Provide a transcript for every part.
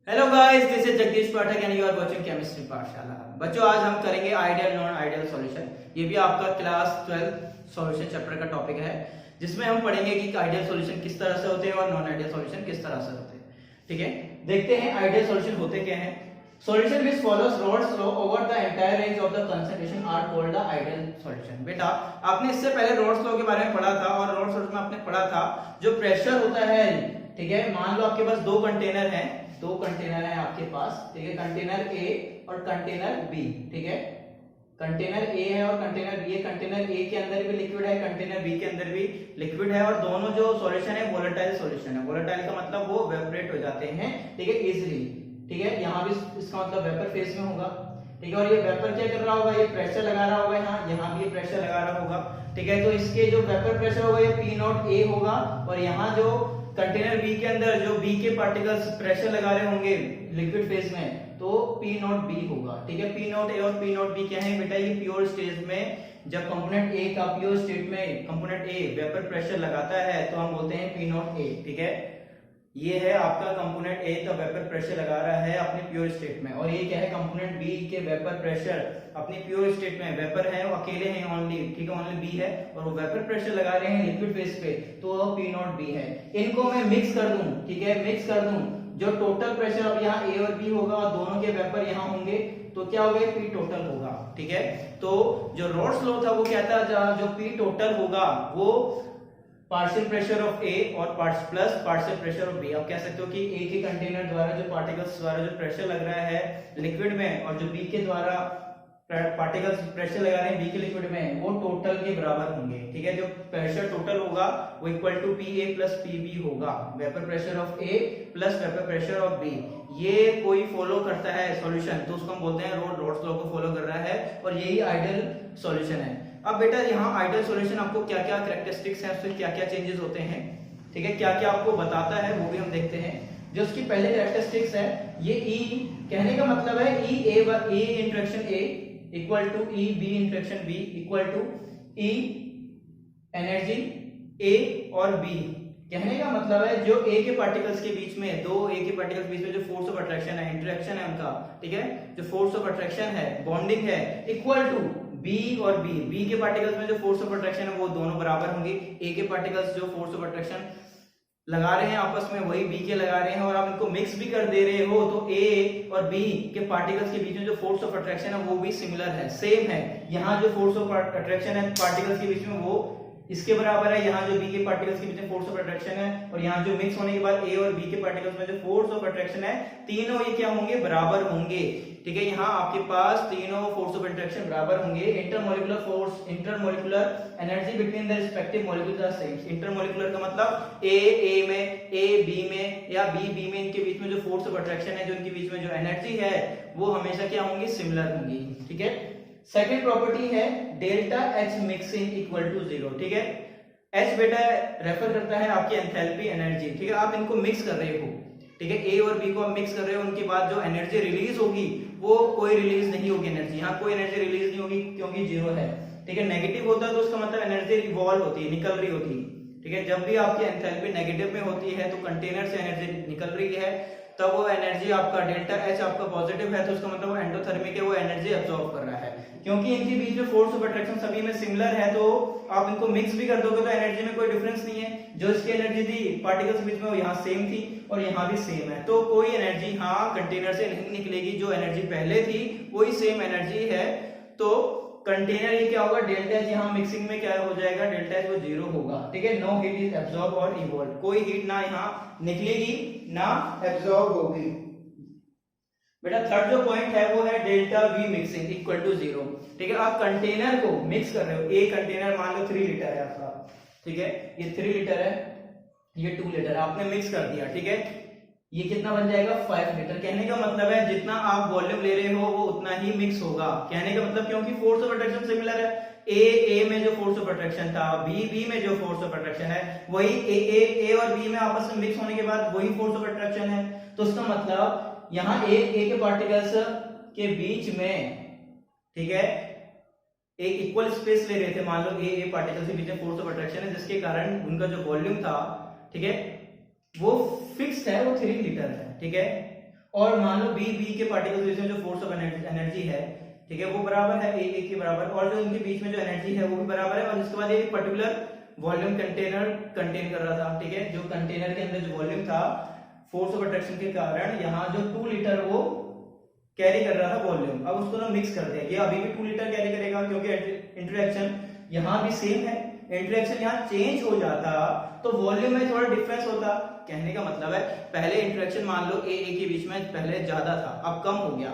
Hello guys, this is Jagdish Pathak and you are watching chemistry Pathshala. बच्चों, आज हम करेंगे आइडियल नॉन आइडियल सॉल्यूशन। ये भी आपका क्लास 12 सॉल्यूशन चैप्टर का टॉपिक है, जिसमें हम पढ़ेंगे कि आइडियल सॉल्यूशन किस तरह से होते हैं और नॉन आइडियल सॉल्यूशन किस तरह से होते हैं। ठीक है, देखते हैं आइडियल सॉल्यूशन होते क्या हैं। Solution which follows Raoult's law over the entire range of the concentration are called the ideal solution. बेटा, आपने इससे पहले रॉड्स लॉ के बारे में पढ़ा था और रॉड्स लॉ में आपने पढ़ा था जो प्रेशर होता है। ठीक है, मान लो आपके पास दो कंटेनर है आपके पास। ठीक है, कंटेनर ए और कंटेनर बी। ठीक है, कंटेनर ए है और कंटेनर बी है। कंटेनर ए के अंदर भी लिक्विड है, कंटेनर बी के अंदर भी लिक्विड है और दोनों जो सॉल्यूशन है वोलेटाइल सॉल्यूशन है। वोलेटाइल का मतलब वो वेपोरेट हो जाते हैं, ठीक है, इजीली। ठीक है, यहाँ भी इसका मतलब वेपर फेज में होगा। ठीक है, और ये वेपर क्या कर रहा होगा, ये प्रेशर लगा रहा होगा, यहाँ भी ये प्रेशर लगा रहा होगा। ठीक है, तो इसके जो वेपर प्रेशर होगा ये पी नॉट ए होगा और यहाँ जो कंटेनर बी के अंदर जो बी के पार्टिकल्स प्रेशर लगा रहे होंगे लिक्विड फेज में, तो पी नॉट बी होगा। ठीक है, पी नॉट ए और पी नॉट बी क्या है बेटा, ये प्योर स्टेज में जब कंपोनेंट ए का प्योर स्टेट में कंपोनेंट ए वेपर प्रेशर लगाता है तो हम बोलते हैं पी नॉट ए। ठीक है, ये है आपका कंपोनेंट ए का वेपर प्रेशर लगा रहा है अपने प्योर स्टेट में, और ये क्या है कंपोनेंट बी के वेपर प्रेशर अपनी प्योर स्टेट में। वेपर है वो अकेले हैं ओनली, ठीक है, ओनली बी है और वो वेपर प्रेशर लगा रहे हैं लिक्विड फेज पे, तो वो पी नॉट बी है। इनको मैं मिक्स कर दूं, ठीक है, मिक्स कर दूं, जो टोटल प्रेशर अब यहाँ ए और बी होगा और दोनों के वेपर यहाँ होंगे तो क्या होगा, पी टोटल होगा। ठीक है, तो जो रॉड्स लॉ था वो कहता है जो पी टोटल होगा वो पार्शियल प्रेशर ऑफ ए और plus partial pressure of B. आप कह सकते हो कि ए के कंटेनर द्वारा जो पार्टिकल्स द्वारा जो प्रेशर लग रहा है लिक्विड में और जो बी के द्वारा पार्टिकल्स प्रेशर लगा रहे हैं बी के लिक्विड में, वो टोटल के बराबर होंगे। ठीक है, जो प्रेशर टोटल होगा वो equal to P A plus P B होगा। Vapour pressure of A plus vapour pressure of B, ये कोई फॉलो करता है सॉल्यूशन तो उसको हम बोलते हैं रॉड्स लॉ को फॉलो कर रहा है और यही आइडियल सॉल्यूशन है। अब बेटा, यहाँ आइडियल सॉल्यूशन आपको क्या क्या कैरेक्टरिस्टिक्स हैं, उससे क्या क्या चेंजेस होते हैं, ठीक है, क्या क्या आपको बताता है वो भी हम देखते हैं। जो उसकी पहले कैरेक्टरिस्टिक्स है, ये ई कहने का मतलब है E interaction A equal to E B interaction B equal to E energy A और बी। कहने का मतलब है जो ए के पार्टिकल्स के बीच में, दो ए के पार्टिकल्स के बीच में जो फोर्स ऑफ अट्रैक्शन है, इंटरेक्शन है उनका, ठीक है, जो फोर्स ऑफ अट्रैक्शन है, बॉन्डिंग है, इक्वल टू बी और बी के पार्टिकल्स में जो फोर्स ऑफ अट्रैक्शन है वो दोनों बराबर होंगे। ए के पार्टिकल्स जो फोर्स ऑफ अट्रैक्शन लगा रहे हैं आपस में वही बी के लगा रहे हैं, और आप इनको मिक्स भी कर दे रहे हो तो ए और बी के पार्टिकल्स के बीच में जो फोर्स ऑफ अट्रैक्शन है वो भी सिमिलर है, सेम है। यहाँ जो फोर्स ऑफ अट्रैक्शन है पार्टिकल्स के बीच में वो इसके बराबर है, यहाँ जो बी के पार्टिकल्स के बीच में फोर्स ऑफ अट्रैक्शन है, और यहाँ जो मिक्स होने के बाद ए और बी के पार्टिकल्स में जो फोर्स ऑफ अट्रैक्शन है, तीनों ये क्या होंगे, बराबर होंगे। ठीक है, यहाँ आपके पास तीनों फोर्स ऑफ अट्रैक्शन बराबर होंगे। Intermolecular force, intermolecular energy between the respective molecules are same. Intermolecular का मतलब ए में, ए बी में या बी में, इनके बीच में जो फोर्स ऑफ अट्रैक्शन है, जो इनके बीच में जो एनर्जी है वो हमेशा क्या होंगी, सिमिलर होंगी। ठीक है, सेकंड प्रॉपर्टी है delta H mixing equal to 0। ठीक है, एच बेटा रेफर करता है आपकी एंथैल्पी एनर्जी। ठीक है, आप इनको मिक्स कर रहे हो, ठीक है, ए और बी को आप मिक्स कर रहे हो, उनके बाद जो एनर्जी रिलीज होगी वो कोई रिलीज नहीं होगी एनर्जी, यहाँ कोई एनर्जी रिलीज नहीं होगी क्योंकि 0 है। ठीक है, नेगेटिव होता है तो उसका मतलब एनर्जी रिवॉल्व होती है, निकल रही होती है। ठीक है, जब भी आपकी एंथैल्पी नेगेटिव में होती है तो कंटेनर से एनर्जी निकल रही है, तब वो एनर्जी आपका डेल्टा एच आपका पॉजिटिव है तो उसका मतलब वो एंडोथर्मिक है, वो एनर्जी एब्जॉर्ब कर रहा है। क्योंकि इनके बीच में फोर्स ऑफ अट्रैक्शन सभी में सिमिलर है तो आप इनको मिक्स भी कर दोगे तो एनर्जी में कोई डिफरेंस नहीं है। जो इसकी एनर्जी थी पार्टिकल्स के बीच में वो यहाँ सेम थी और यहाँ भी सेम है, तो कोई एनर्जी हाँ कंटेनर से नहीं निकलेगी, जो एनर्जी पहले थी वही सेम एनर्जी है। तो कंटेनर ये क्या होगा, डेल्टा एच यहाँ मिक्सिंग में क्या हो जाएगा, डेल्टा एच वो 0 होगा। ठीक है, नो हीट इज एब्जॉर्ब और इवॉल्व, कोई हीट ना यहाँ निकलेगी ना एब्जॉर्ब होगी। बेटा थर्ड जो पॉइंट है वो है delta V mixing equal to 0। ठीक है, आप कंटेनर को मिक्स कर रहे हो, ए कंटेनर मान लो 3 लीटर है आपका, ठीक है, ये 3 लीटर है, ये 2 लीटर है, आपने मिक्स कर दिया। ठीक है, ये कितना बन जाएगा, 5 लीटर। कहने का मतलब है जितना आप वॉल्यूम ले रहे हो वो उतना ही मिक्स होगा। कहने का मतलब क्योंकि फोर्स ऑफ अट्रैक्शन सिमिलर है, ए में जो फोर्स ऑफ अट्रैक्शन था, बी में जो फोर्स ऑफ अट्रैक्शन है, वही ए और बी में आपस में मिक्स होने के बाद वही फोर्स ऑफ अट्रैक्शन है। तो उसका मतलब यहाँ ए के पार्टिकल्स के बीच में, ठीक है, एक इक्वल स्पेस ले रहे थे, मान लो ए पार्टिकल्स के बीच में फोर्स ऑफ अट्रैक्शन है जिसके कारण उनका जो वॉल्यूम था, ठीक है, वो फिक्स्ड है, वो 3 लीटर है। ठीक है, और मान लो बी के पार्टिकल्स में जो फोर्स ऑफ एनर्जी है, ठीक है, वो बराबर है ए के बराबर, और जो इनके बीच में जो एनर्जी है वो भी बराबर है। और इसके बाद एक पर्टिकुलर वॉल्यूम कंटेनर कंटेन कर रहा था, ठीक है, जो कंटेनर के अंदर जो वॉल्यूम था फोर्स ऑफ अट्रैक्शन के कारण यहाँ जो 2 लीटर वो कैरी कर रहा था वॉल्यूम। अब उसको ना मिक्स कर दिया, ये अभी भी 2 लीटर कैरी करेगा क्योंकि इंटरेक्शन यहाँ भी सेम है। इंटरेक्शन यहाँ चेंज हो जाता तो वॉल्यूम में थोड़ा डिफरेंस होता। कहने का मतलब है पहले इंटरेक्शन मान लो ए के बीच में पहले ज्यादा था, अब कम हो गया,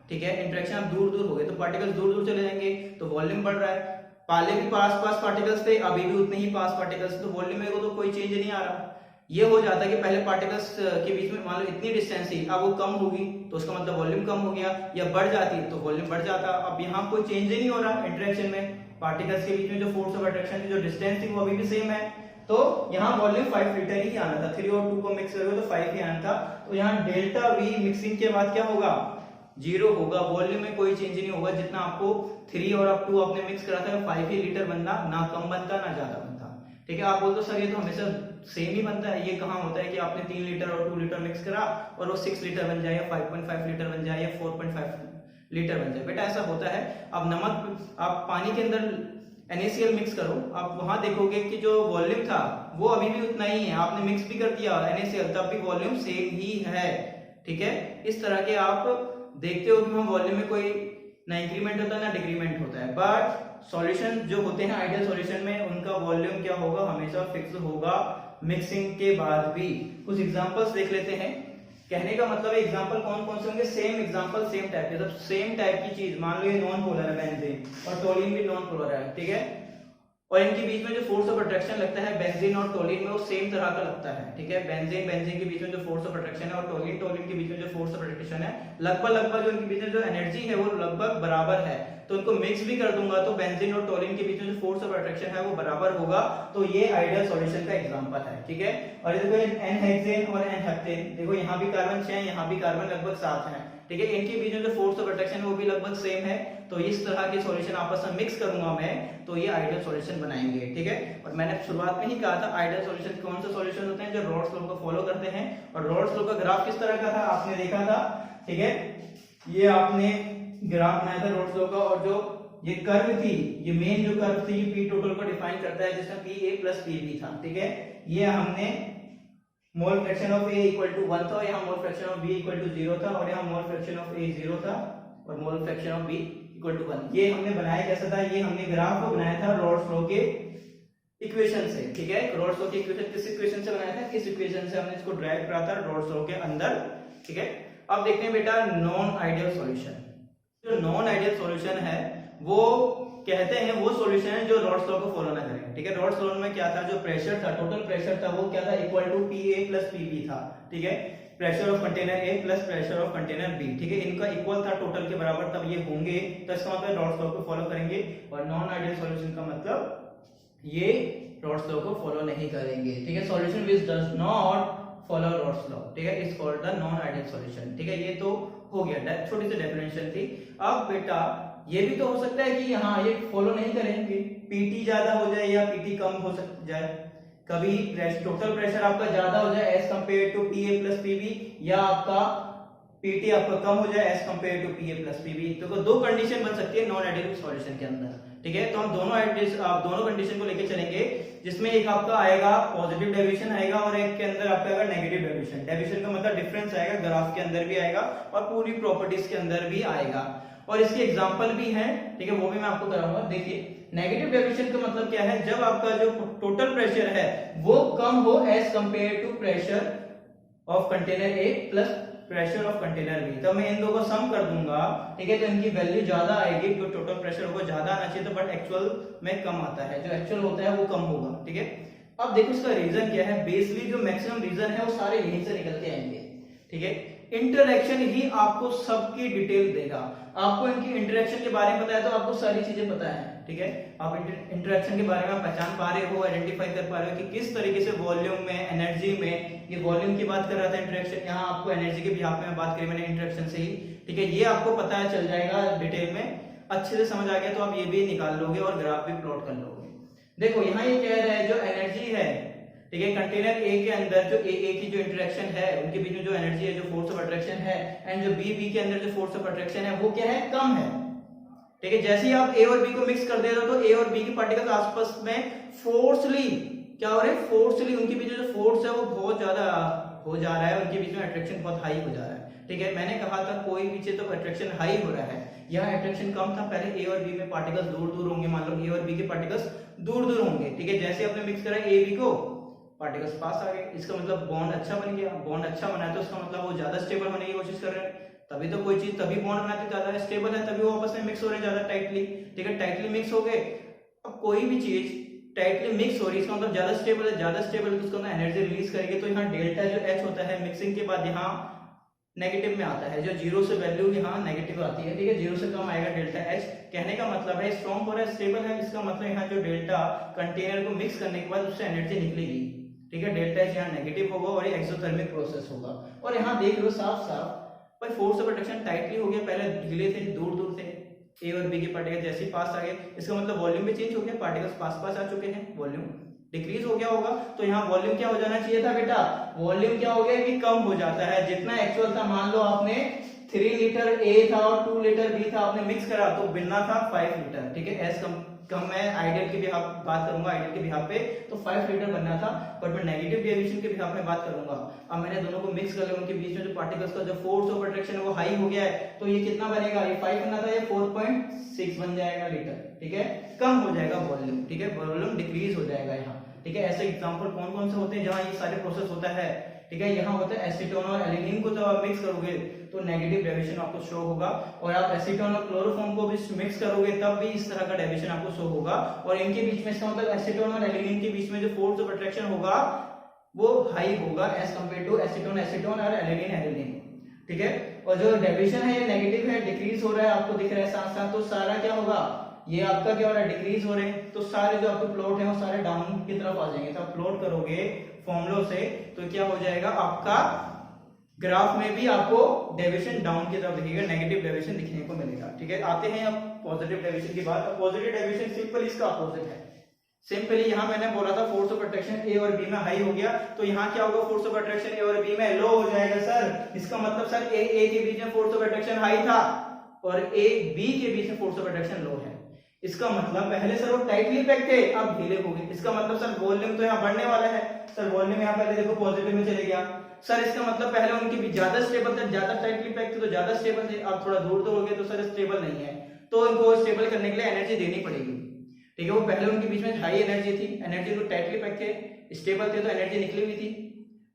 ठीक है, इंटरेक्शन अब दूर दूर हो गए तो पार्टिकल्स दूर दूर चले जाएंगे तो वॉल्यूम बढ़ रहा है। पहले भी पास पास पार्टिकल्स थे, अभी भी उतने ही पास पार्टिकल्स, तो वॉल्यूम में तो कोई चेंज नहीं आ रहा। ये हो जाता है कि पहले पार्टिकल्स के बीच में मान लो इतनी डिस्टेंस थी, अब वो कम होगी तो उसका मतलब वॉल्यूम कम हो गया, या बढ़ जाती तो वॉल्यूम बढ़ जाता। अब यहाँ कोई चेंज नहीं हो रहा इंटरेक्शन में, पार्टिकल्स के बीच में जो फोर्स ऑफ अट्रैक्शन की जो डिस्टेंस थी वो अभी भी सेम है, तो यहाँ वॉल्यूम 5 लीटर ही आना था। 3 और 2 को मिक्स करोगे तो 5 ही आना था। तो यहाँ डेल्टा वी मिक्सिंग के बाद क्या होगा, 0 होगा, वॉल्यूम में कोई चेंज नहीं होगा। जितना आपको 3 और अब 2 आपने मिक्स करा था 5 ही लीटर बनना, ना कम बनता ना ज्यादा बनता, ठीक है। आप बोलते हो सर ये तो हमेशा सेम ही बनता है, ये कहाँ होता है कि आपने 3 लीटर और 2 लीटर मिक्स करा और वो 6 लीटर बन जाए या 5.5 लीटर बन जाए या 4.5 लीटर बन जाए। बेटा ऐसा होता है। अब नमक आप पानी के अंदर NaCl मिक्स करो, आप वहां देखोगे कि जो वॉल्यूम था वो अभी भी उतना ही है, आपने मिक्स भी कर दिया NaCl तब भी वॉल्यूम सेम ही है, ठीक है। इस तरह के आप देखते हो कि वहां वॉल्यूम में कोई ना इंक्रीमेंट होता है ना डिक्रीमेंट होता है, बट सॉल्यूशन जो होते हैं आइडियल सॉल्यूशन में उनका वॉल्यूम क्या होगा, हमेशा फिक्स होगा मिक्सिंग के बाद भी। कुछ एग्जांपल्स देख लेते हैं। कहने का मतलब है एग्जांपल कौन कौन से होंगे, सेम एग्जांपल सेम टाइप के, मतलब सेम टाइप की चीज। मान लो ये नॉन पोलर है बेंजीन और टोलिन भी नॉन पोलर है, ठीक है, और इनके बीच में जो फोर्स ऑफ अट्रैक्शन लगता है बेंजीन और टोलिन में वो सेम तरह का लगता है, ठीक है। बेंजीन के बीच में जो फोर्स ऑफ अट्रैक्शन है और टोलिन के बीच में जो फोर्स ऑफ अट्रैक्शन है लगभग जो इनके बीच में जो एनर्जी है वो लगभग बराबर है। तो इनको मिक्स भी कर दूंगा तो बेंजीन और टोलिन के बीच में जो फोर्स ऑफ अट्रैक्शन है वो बराबर होगा। तो ये आइडियल सॉल्यूशन का एग्जांपल है, ठीक है। और देखो n-हेक्सेन और n-हेप्टेन, देखो यहाँ भी कार्बन 6 है, यहाँ भी कार्बन लगभग 7 है, ठीक है। इनके बीच में जो फोर्स ऑफ अट्रैक्शन है वो भी लगभग सेम है। तो इस तरह के सॉल्यूशन आपस में मिक्स करूंगा मैं तो ये आइडियल सॉल्यूशन बनाएंगे, ठीक है। और मैंने शुरुआत में ही कहा था आइडियल सॉल्यूशन कौन से सॉल्यूशन होते हैं, जो रॉल्स लॉ को फॉलो करते हैं। और रॉल्स लॉ का ग्राफ किस तरह का था आपने देखा था, ठीक है। ये आपने ग्राफ बनाया था रॉल्स लॉ का, और जो ये कर्व थी, ये मेन जो कर्व थी ये पी टोटल को डिफाइन करता है, जिसमें P A plus P B था, ठीक है। ये हमने mole fraction of A equal to 1 था, यहाँ mole fraction of B equal to 0 था, और यहाँ मोल फ्रैक्शन ऑफ ए 0 था और mole fraction of B equal to 1। ये हमने बनाया कैसा था, ये हमने ग्राफ बनाया था रॉल्स लॉ के इक्वेशन से, ठीक है। रॉल्स लॉ की इक्वेशन किस इक्वेशन से बनाया था, इस इक्वेशन से हमने इसको ड्राइव करा था रॉल्स लॉ के अंदर, ठीक है। अब देखते हैं बेटा नॉन आइडियल सॉल्यूशन। जो नॉन आइडियल सॉल्यूशन है वो कहते हैं वो सॉल्यूशन है जो रॉल्स लॉ को फॉलो ना करें, ठीक है। रॉल्स लॉ में क्या था, जो प्रेशर था, टोटल प्रेशर था वो क्या था, equal to Pa plus Pb था, ठीक है। Pressure of container A plus pressure of container B, ठीक है, इनका इक्वल था टोटल के बराबर, तब ये होंगे, तो इसका मतलब रॉल्स लॉ को फॉलो करेंगे। और नॉन आइडियल सॉल्यूशन का मतलब ये रॉल्स लॉ को फॉलो नहीं करेंगे, ठीक है। Solution which does not follow Rawls law, ठीक है, is called the non ideal solution, ठीक है। ये तो हो गया, छोटी सी डेफिनेशन थी। अब बेटा ये भी तो हो सकता है कि हाँ ये फॉलो नहीं करेंगे, पीटी ज्यादा हो जाए या पीटी कम हो जाए, कभी टोटल प्रेशर आपका ज्यादा हो जाए as compare to PA plus PB, या आपका पीटी आपका कम हो जाए as compare to PA plus PB. तो दो कंडीशन बन सकती है नॉन आइडियल सॉल्यूशन के अंदर, ठीक है। तो हम दोनों कंडीशन को लेके चलेंगे, जिसमें एक आपका आएगा पॉजिटिव डेविएशन आएगा और एक के अंदर आपका आएगा नेगेटिव डेविएशन। डेविएशन का मतलब डिफरेंस आएगा, ग्राफ के अंदर भी आएगा और पूरी प्रॉपर्टीज के अंदर भी आएगा, और इसके एग्जांपल भी हैं, ठीक है, वो भी मैं आपको कराऊंगा। देखिए नेगेटिव डेविएशन का मतलब क्या है, जब आपका जो टोटल प्रेशर है वो कम हो as compare to pressure of container A plus pressure of container B, तो मैं इन दो को सम कर दूंगा, ठीक है। तो इनकी वैल्यू ज्यादा आएगी, तो टोटल प्रेशर होगा ज्यादा आना चाहिए, तो बट एक्चुअल में कम आता है, जो एक्चुअल होता है वो कम होगा, ठीक है। अब देखो इसका रीजन क्या है, बेसिकली जो मैक्सिमम रीजन है वो सारे यहीं से निकल के आएंगे, ठीक है। इंटरएक्शन ही आपको सबकी डिटेल देगा, आपको इनकी इंटरएक्शन के बारे में पता है तो आपको सारी चीजें पता है, ठीक है। आप इंटरएक्शन के बारे में पहचान पा रहे हो, आइडेंटिफाई कर पा रहे हो कि किस तरीके से वॉल्यूम में, एनर्जी में, ये वॉल्यूम की बात कर रहा था इंटरएक्शन, यहाँ आपको एनर्जी के बिहाफ में बात करी मैंने इंटरएक्शन से ही, ठीक है। ये आपको पता है चल जाएगा डिटेल में, अच्छे से समझ आ गया तो आप ये भी निकाल लोगे और ग्राफ भी प्लॉट कर लोगे। देखो यहाँ ये कह रहा है जो एनर्जी है, ठीक है। कंटेनर ए के अंदर जो ए की जो इंटरेक्शन है, उनके बीच में जो एनर्जी है, जो फोर्स ऑफ अट्रैक्शन है, एंड जो बी के अंदर जो फोर्स ऑफ अट्रैक्शन है वो क्या है, कम है। ठीक है। जैसे ही आप ए और बी को मिक्स कर दे रहे हो तो ए और बी के पार्टिकल्स आपस में फोर्सली क्या हो रहे हैं, फोर्सली उनके बीच में जो फोर्स है वो बहुत ज्यादा हो जा रहा है, उनके बीच में अट्रैक्शन बहुत हाई हो जा रहा है। ठीक है। मैंने कहा था कोई पीछे तो अट्रैक्शन हाई हो रहा है, यहाँ अट्रैक्शन कम था। पहले ए और बी में पार्टिकल्स दूर दूर होंगे, मान लो ए और बी के पार्टिकल्स दूर दूर होंगे। ठीक है। जैसे आपने मिक्स करा ए बी को, पार्टिकल्स पास आ गए, इसका मतलब बॉन्ड अच्छा बन गया। बॉन्ड अच्छा बना है तो इसका मतलब वो ज्यादा स्टेबल होने की कोशिश कर रहे हैं, तभी तो कोई चीज तभी बॉन्ड बनाते ज्यादा स्टेबल है, तभी वो आपस में मिक्स हो रहे हैं ज्यादा टाइटली। ठीक है। टाइटली मिक्स हो गए। अब कोई भी चीज टाइटली मिक्स हो रही है इसका मतलब ज्यादा स्टेबल है, ज्यादा स्टेबल है तो उसका एनर्जी रिलीज करेंगे। तो यहाँ डेल्टा जो एच होता है मिक्सिंग के बाद यहाँ नेगेटिव में आता है, जो जीरो से वैल्यू यहाँ नेगेटिव आती है। ठीक है। जीरो से कम आएगा डेल्टा एच। कहने का मतलब है स्ट्रॉन्ग हो रहा है, स्टेबल है, इसका मतलब यहाँ जो डेल्टा कंटेनर को मिक्स करने के बाद उससे एनर्जी निकलेगी। ठीक है। डेल्टा एच यहाँ नेगेटिव होगा और ये एक्सोथर्मिक प्रोसेस होगा। और यहाँ देख लो साफ साफ भाई फोर्स ऑफ अट्रैक्शन टाइटली हो गया, पहले ढीले थे, दूर दूर थे। ए और बी के पार्टिकल जैसे ही पास आ गए, इसका मतलब वॉल्यूम भी चेंज हो गया, पार्टिकल्स पास पास आ चुके हैं, वॉल्यूम डिक्रीज हो गया होगा। तो यहाँ वॉल्यूम क्या हो जाना चाहिए था बेटा, वॉल्यूम क्या हो गया कि कम हो जाता है। जितना एक्चुअल था, मान लो आपने 3 लीटर ए था और 2 लीटर बी था, आपने मिक्स करा तो बनना था 5 लीटर। ठीक है। एस कम मैं आइडियल के बिहाफ बात करूंगा, आइडियल के बिहाफ पे तो 5 लीटर बनना था, बट मैं नेगेटिव डेविएशन के बिहाफ में बात करूंगा। अब मैंने दोनों को मिक्स कर लिया, उनके बीच में जो पार्टिकल्स का जो फोर्स ऑफ अट्रैक्शन है वो हाई हो गया है, तो ये कितना बनेगा, ये 5 बनना था, ये 4.6 बन जाएगा लीटर। ठीक है। कम हो जाएगा वॉल्यूम। ठीक है। वॉल्यूम डिक्रीज हो जाएगा यहाँ। ठीक है। ऐसे एग्जांपल कौन कौन से होते हैं जहां ये सारे प्रोसेस होता है। ठीक है। यहाँ होता है एसीटोन और एल्यूमिन को जब आप मिक्स करोगे तो नेगेटिव डेविएशन आपको शो होगा, और आप एसीटोन और क्लोरोफॉर्म को भी मिक्स करोगे तब भी इस तरह का डेविएशन आपको शो होगा। और इनके बीच में इसका मतलब एसीटोन और एल्यूमिन के बीच में जो फोर्स ऑफ अट्रैक्शन होगा वो हाई होगा as compare to acetone acetone और एल्यूमिन एल्यूमिन। ठीक है। और जो डेविएशन है ये नेगेटिव है, डिक्रीज हो रहा है, आपको दिख रहा है साथ साथ, तो सारा क्या होगा, ये आपका क्या हो रहा है, डिक्रीज हो रहे हैं, तो सारे जो आपके प्लॉट है वो सारे डाउन की तरफ आ जाएंगे। तो आप प्लॉट करोगे फॉर्मूलों से तो क्या हो जाएगा, आपका ग्राफ में भी आपको डेविएशन डाउन की तरफ दिखेगा, नेगेटिव डेविएशन दिखने को मिलेगा। ठीक है। आते हैं अब पॉजिटिव डेविएशन की बात। पॉजिटिव डेविएशन सिंपल इसका अपोजिट है। सिंपली यहाँ मैंने बोला था फोर्स ऑफ अट्रैक्शन ए और बी में हाई हो गया, तो यहाँ क्या होगा, फोर्स ऑफ अट्रैक्शन ए और बी में लो हो जाएगा सर। इसका मतलब सर ए के बीच में फोर्स ऑफ अट्रैक्शन हाई था और ए बी के बीच में फोर्स ऑफ अट्रैक्शन लो है। इसका मतलब पहले सर वो टाइटली पैक्ड थे, अब ढीले हो गए। इसका मतलब सर वॉल्यूम तो यहाँ बढ़ने वाला है। सर वॉल्यूम यहाँ पहले देखो पॉजिटिव में चले गया सर, इसका मतलब पहले उनके बीच ज्यादा स्टेबल थे, ज्यादा टाइटली पैक्ड थे तो ज्यादा स्टेबल थे, अब थोड़ा दूर दूर हो गए तो सर स्टेबल नहीं है, तो इनको स्टेबल करने के लिए एनर्जी देनी पड़ेगी। ठीक है। वो पहले उनके बीच में हाई एनर्जी थी, एनर्जी को टाइटली पैक्ड थे, स्टेबल थे तो एनर्जी निकली हुई थी।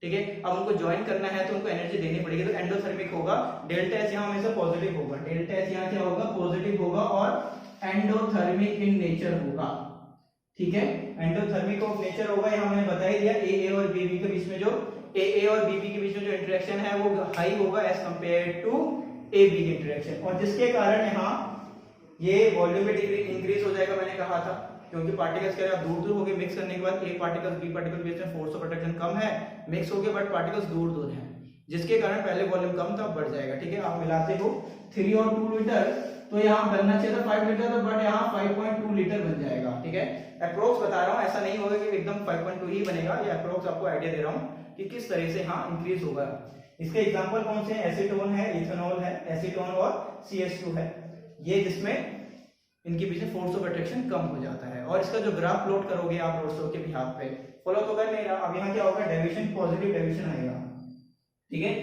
ठीक है। अब उनको ज्वाइन करना है तो उनको एनर्जी देनी पड़ेगी, तो एंडोथर्मिक होगा। डेल्टा एस यहाँ हमेशा पॉजिटिव होगा, डेल्टा एस यहाँ क्या होगा, पॉजिटिव होगा और एंडोथर्मिक इन नेचर होगा। ठीक है। एंडोथर्मिक ऑफ नेचर होगा, यहाँ मैंने बता ही दिया। ए और बी के बीच में जो ए और बी के बीच में जो इंटरेक्शन है वो हाई होगा as compare to A B की इंटरेक्शन, और जिसके कारण यहाँ ये वॉल्यूम में इंक्रीज हो जाएगा, मैंने कहा था, क्योंकि पार्टिकल्स क्या है दूर दूर हो गए। मिक्स करने के बाद ए पार्टिकल्स बी पार्टिकल बीच में फोर्स ऑफ अट्रैक्शन कम है, मिक्स हो गए बट पार्टिकल्स दूर दूर हैं, जिसके कारण पहले वॉल्यूम कम था, बढ़ जाएगा। ठीक है। आप मिलाते हो 3 और 2 लीटर, तो यहाँ बनना चाहिए था 5 लीटर, तो बट यहाँ 5.2 लीटर बन जाएगा। ठीक है। अप्रोक्स बता रहा हूँ, ऐसा नहीं होगा कि एकदम 5.2 ही बनेगा, ये अप्रोक्स आपको आइडिया दे रहा हूँ कि किस तरह से हाँ इंक्रीज होगा। इसके एग्जांपल कौन से हैं, एसीटोन है, इथेनॉल है, एसीटोन और CH2 है, ये जिसमें इनके बीच में फोर्स ऑफ अट्रैक्शन कम हो जाता है। और इसका जो ग्राफ प्लॉट करोगे आप रोड्सो के बिहाफ पे, फॉलो तो कर नहीं रहा। अब यहाँ क्या होगा, डेविएशन पॉजिटिव डेविएशन आएगा। ठीक है।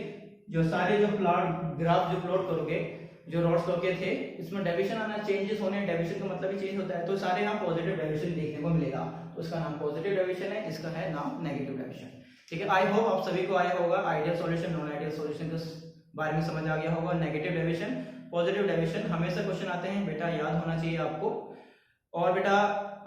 जो सारे जो प्लॉट ग्राफ जो प्लॉट करोगे जो रोड्सो के थे, इसमें डेविएशन आना, चेंजेस होने, डेविएशन का मतलब ही चेंज होता है, तो सारे यहाँ पॉजिटिव डेविएशन देखने को मिलेगा, तो इसका नाम पॉजिटिव डेविएशन है, इसका है नाम नेगेटिव डेविएशन। ठीक है। आई होप आप सभी को आया होगा ideal solution non ideal solution के बारे में समझ आ गया होगा। नेगेटिव डेविएशन पॉजिटिव डेविएशन हमेशा क्वेश्चन आते हैं बेटा, याद होना चाहिए आपको। और बेटा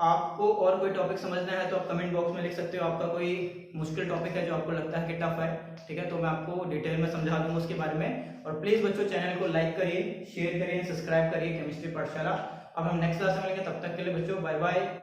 आपको और कोई टॉपिक समझना है तो आप कमेंट बॉक्स में लिख सकते हो, आपका कोई मुश्किल टॉपिक है जो आपको लगता है कि टफ है। ठीक है। तो मैं आपको डिटेल में समझा दूंगा उसके बारे में। और प्लीज बच्चों चैनल को लाइक करिए, शेयर करिए, सब्सक्राइब करिए केमिस्ट्री पाठशाला। अब हम नेक्स्ट क्लास में मिलेंगे, तब तक के लिए बच्चों बाय बाय।